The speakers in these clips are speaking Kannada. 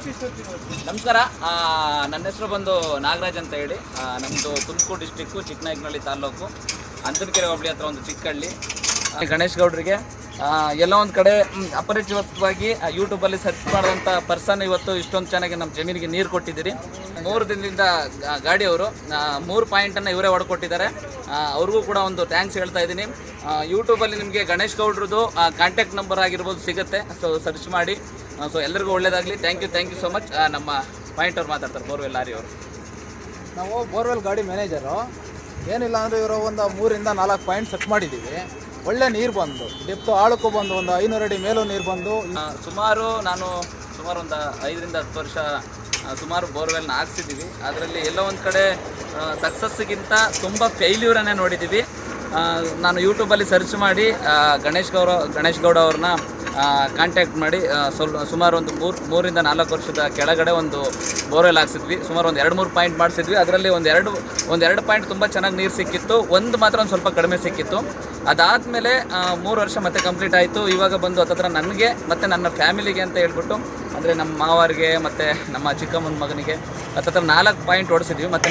ನಮಸ್ಕಾರ. ನನ್ನ ಹೆಸರು ಬಂದು ನಾಗರಾಜ್ ಅಂತ ಹೇಳಿ. ನಮ್ಮದು ತುಮಕೂರು ಡಿಸ್ಟಿಕ್ಕು ಚಿಕ್ಕನಾಯಕನಹಳ್ಳಿ ತಾಲೂಕು ಅಂತನಕೆರೆ ಹೋಬಳಿ ಹತ್ರ ಒಂದು ಚಿಕ್ಕಹಳ್ಳಿ. ಗಣೇಶ್ ಗೌಡ್ರಿಗೆ ಎಲ್ಲ ಒಂದು ಕಡೆ ಅಪರಿಚಿತವಾಗಿ ಯೂಟ್ಯೂಬಲ್ಲಿ ಸರ್ಚ್ ಮಾಡಿದಂಥ ಪರ್ಸನ್ ಇವತ್ತು ಇಷ್ಟೊಂದು ಚೆನ್ನಾಗಿ ನಮ್ಮ ಜಮೀನಿಗೆ ನೀರು ಕೊಟ್ಟಿದ್ದೀರಿ. 3 ದಿನದಿಂದ ಗಾಡಿಯವರು 3 ಪಾಯಿಂಟನ್ನು ಇವರೇ ಹೊಡ್ಕೊಟ್ಟಿದ್ದಾರೆ. ಅವ್ರಿಗೂ ಕೂಡ ಒಂದು ಥ್ಯಾಂಕ್ಸ್ ಹೇಳ್ತಾ ಇದ್ದೀನಿ. ಯೂಟ್ಯೂಬಲ್ಲಿ ನಿಮಗೆ ಗಣೇಶ್ ಗೌಡ್ರದ್ದು ಕಾಂಟ್ಯಾಕ್ಟ್ ನಂಬರ್ ಆಗಿರ್ಬೋದು ಸಿಗುತ್ತೆ, ಸೊ ಸರ್ಚ್ ಮಾಡಿ. ಸೊ ಎಲ್ಲರಿಗೂ ಒಳ್ಳೇದಾಗಲಿ. Thank you so much. ನಮ್ಮ ಪಾಯಿಂಟ್ ಅವ್ರು ಮಾತಾಡ್ತಾರೆ, ಬೋರ್ವೆಲ್ ಲಾರಿ ಅವರು. ನಾವು ಬೋರ್ವೆಲ್ ಗಾಡಿ ಮ್ಯಾನೇಜರು. ಏನಿಲ್ಲ ಅಂದರೆ ಇವರು ಒಂದು 3 ಇಂದ 4 ಪಾಯಿಂಟ್ ಸೆಟ್ ಮಾಡಿದ್ದೀವಿ. ಒಳ್ಳೆ ನೀರು ಬಂದು ಡೆಪ್ತು ಆಳಕ್ಕೂ ಬಂದು ಒಂದು 500 ಅಡಿ ಮೇಲೂ ನೀರು ಬಂದು ಸುಮಾರು ಒಂದು 5 ರಿಂದ 10 ವರ್ಷ ಸುಮಾರು ಬೋರ್ವೆಲ್ನ ಹಾಕ್ಸಿದ್ದೀವಿ. ಅದರಲ್ಲಿ ಎಲ್ಲೋ ಒಂದು ಕಡೆ ಸಕ್ಸಸ್ಗಿಂತ ತುಂಬ ಫೇಲ್ಯೂರನ್ನೇ ನೋಡಿದ್ದೀವಿ. ನಾನು ಯೂಟ್ಯೂಬಲ್ಲಿ ಸರ್ಚ್ ಮಾಡಿ ಗಣೇಶ್ ಗೌಡ ಅವ್ರನ್ನ ಕಾಂಟ್ಯಾಕ್ಟ್ ಮಾಡಿ ಸುಮಾರು ಒಂದು 3 ರಿಂದ 4 ವರ್ಷದ ಕೆಳಗಡೆ ಒಂದು ಬೋರ್ವೆಲ್ ಹಾಕ್ಸಿದ್ವಿ. ಸುಮಾರು ಒಂದು 2-3 ಪಾಯಿಂಟ್ ಮಾಡಿಸಿದ್ವಿ. ಅದರಲ್ಲಿ ಒಂದು 2 ಪಾಯಿಂಟ್ ತುಂಬ ಚೆನ್ನಾಗಿ ನೀರು ಸಿಕ್ಕಿತ್ತು, ಒಂದು ಮಾತ್ರ ಒಂದು ಸ್ವಲ್ಪ ಕಡಿಮೆ ಸಿಕ್ಕಿತ್ತು. ಅದಾದಮೇಲೆ 3 ವರ್ಷ ಮತ್ತೆ ಕಂಪ್ಲೀಟ್ ಆಯಿತು. ಇವಾಗ ಬಂದು ಹತ್ತತ್ರ ನನಗೆ ಮತ್ತು ನನ್ನ ಫ್ಯಾಮಿಲಿಗೆ ಅಂತ ಹೇಳ್ಬಿಟ್ಟು, ಅಂದರೆ ನಮ್ಮ ಮಾವರಿಗೆ ಮತ್ತು ನಮ್ಮ ಚಿಕ್ಕಮ್ಮನ ಮಗನಿಗೆ ಹತ್ತತ್ರ 4 ಪಾಯಿಂಟ್ ಹೊಡಿಸಿದ್ವಿ. ಮತ್ತು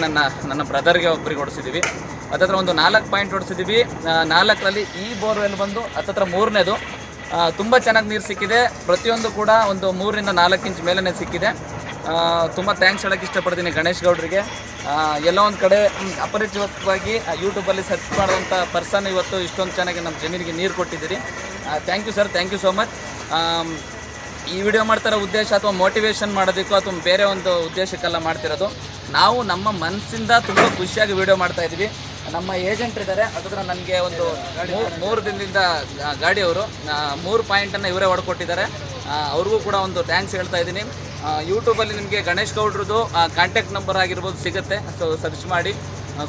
ನನ್ನ ಬ್ರದರ್ಗೆ ಒಬ್ಬರಿಗೆ ಹೊಡಿಸಿದ್ವಿ. ಹತ್ತತ್ರ ಒಂದು 4 ಪಾಯಿಂಟ್ ಹೊಡಿಸಿದ್ವಿ. 4ರಲ್ಲಿ ಈ ಬೋರ್ವೆಲ್ ಬಂದು ಹತ್ತತ್ರ 3ನೇದು. ತುಂಬ ಚೆನ್ನಾಗಿ ನೀರು ಸಿಕ್ಕಿದೆ. ಪ್ರತಿಯೊಂದು ಕೂಡ ಒಂದು 3 ರಿಂದ 4 ಇಂಚ್ ಮೇಲೇ ಸಿಕ್ಕಿದೆ. ತುಂಬ ಥ್ಯಾಂಕ್ಸ್ ಹೇಳೋಕ್ಕೆ ಇಷ್ಟಪಡ್ತೀನಿ ಗಣೇಶ್ ಗೌಡ್ರಿಗೆ. ಎಲ್ಲ ಒಂದು ಕಡೆ ಅಪರಿಚಿತವಾಗಿ ಯೂಟ್ಯೂಬಲ್ಲಿ ಸರ್ಚ್ ಮಾಡಿದಂಥ ಪರ್ಸನ್ ಇವತ್ತು ಇಷ್ಟೊಂದು ಚೆನ್ನಾಗಿ ನಮ್ಮ ಜಮೀನಿಗೆ ನೀರು ಕೊಟ್ಟಿದ್ದೀರಿ. Thank you sir, thank you so much. ಈ ವಿಡಿಯೋ ಮಾಡ್ತಿರೋ ಉದ್ದೇಶ ಅಥವಾ ಮೋಟಿವೇಶನ್ ಮಾಡೋದಕ್ಕೂ ಅಥವಾ ಬೇರೆ ಒಂದು ಉದ್ದೇಶಕ್ಕೆಲ್ಲ ಮಾಡ್ತಿರೋದು. ನಾವು ನಮ್ಮ ಮನಸ್ಸಿಂದ ತುಂಬ ಖುಷಿಯಾಗಿ ವಿಡಿಯೋ ಮಾಡ್ತಾಯಿದ್ವಿ. ನಮ್ಮ ಏಜೆಂಟ್ ಇದ್ದಾರೆ, ಅದರ ನನಗೆ ಒಂದು 3 ದಿನದಿಂದ ಗಾಡಿಯವರು 3 ಪಾಯಿಂಟನ್ನು ಇವರೇ ಹೊಡ್ಕೊಟ್ಟಿದ್ದಾರೆ. ಅವ್ರಿಗೂ ಕೂಡ ಒಂದು ಥ್ಯಾಂಕ್ಸ್ ಹೇಳ್ತಾ ಇದ್ದೀನಿ. ಯೂಟ್ಯೂಬಲ್ಲಿ ನಿಮಗೆ ಗಣೇಶ್ ಗೌಡ್ರದ್ದು ಕಾಂಟ್ಯಾಕ್ಟ್ ನಂಬರ್ ಆಗಿರ್ಬೋದು ಸಿಗುತ್ತೆ, ಸೊ ಸರ್ಚ್ ಮಾಡಿ.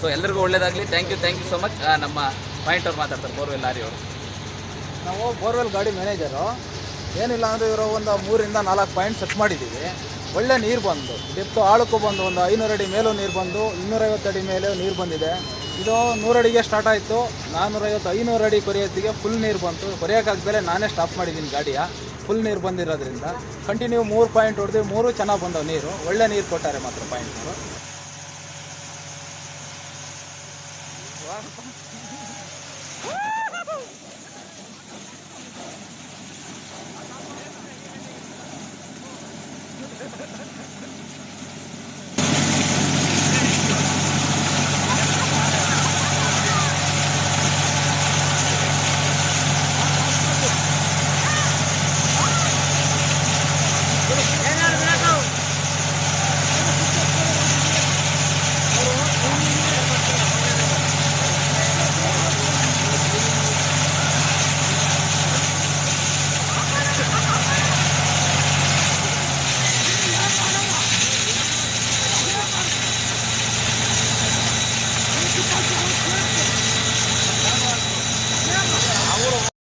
ಸೊ ಎಲ್ಲರಿಗೂ ಒಳ್ಳೇದಾಗಲಿ. Thank you so much. ನಮ್ಮ ಪಾಯಿಂಟ್ ಅವ್ರು ಮಾತಾಡ್ತಾರೆ, ಬೋರ್ವೆಲ್ ಲಾರಿ ಅವರು. ನಾವು ಬೋರ್ವೆಲ್ ಗಾಡಿ ಮ್ಯಾನೇಜರು. ಏನಿಲ್ಲ ಅಂದರೆ ಇವರು ಒಂದು 3 ರಿಂದ 4 ಪಾಯಿಂಟ್ ಸೆಟ್ ಮಾಡಿದ್ದೀವಿ. ಒಳ್ಳೆ ನೀರು ಬಂದು ಡೆಪ್ತು ಆಳಕ್ಕೂ ಬಂದು ಒಂದು 500 ಅಡಿ ಮೇಲೂ ನೀರು ಬಂದು 250 ಅಡಿ ಮೇಲೆ ನೀರು ಬಂದಿದೆ. ಇದು 100 ಅಡಿಗೆ ಸ್ಟಾರ್ಟ್ ಆಯಿತು. 450-500 ಅಡಿ ಕೊರಿಯೋತ್ತಿಗೆ ಫುಲ್ ನೀರು ಬಂತು. ಕೊರಿಯೋಕ್ಕಾಗದಲ್ಲೇ ನಾನೇ ಸ್ಟಾಪ್ ಮಾಡಿದ್ದೀನಿ ಗಾಡಿಯ. ಫುಲ್ ನೀರು ಬಂದಿರೋದ್ರಿಂದ ಕಂಟಿನ್ಯೂ 3 ಪಾಯಿಂಟ್ ಹೊಡೆದು 3 ಚೆನ್ನಾಗಿ ಬಂದವು ನೀರು. ಒಳ್ಳೆ ನೀರು ಕೊಟ್ಟಾರೆ ಮಾತ್ರ ಪಾಯಿಂಟ್ನವರು.